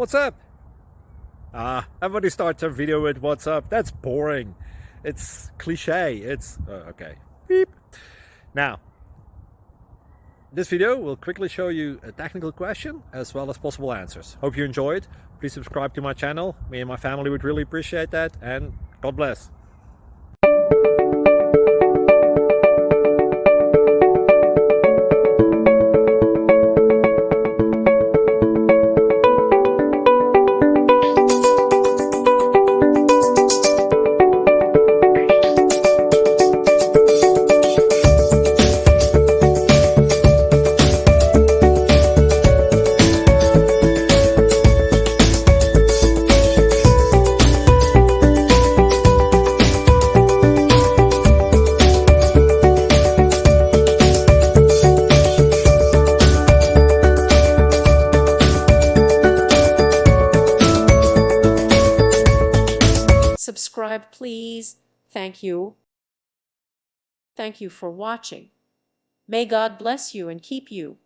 What's up? Everybody starts their video with what's up. That's boring. It's cliche. It's okay. Beep. Now, this video will quickly show you a technical question as well as possible answers. Hope you enjoyed. Please subscribe to my channel. Me and my family would really appreciate that, and God bless. Subscribe, please. Thank you. Thank you for watching. May God bless you and keep you.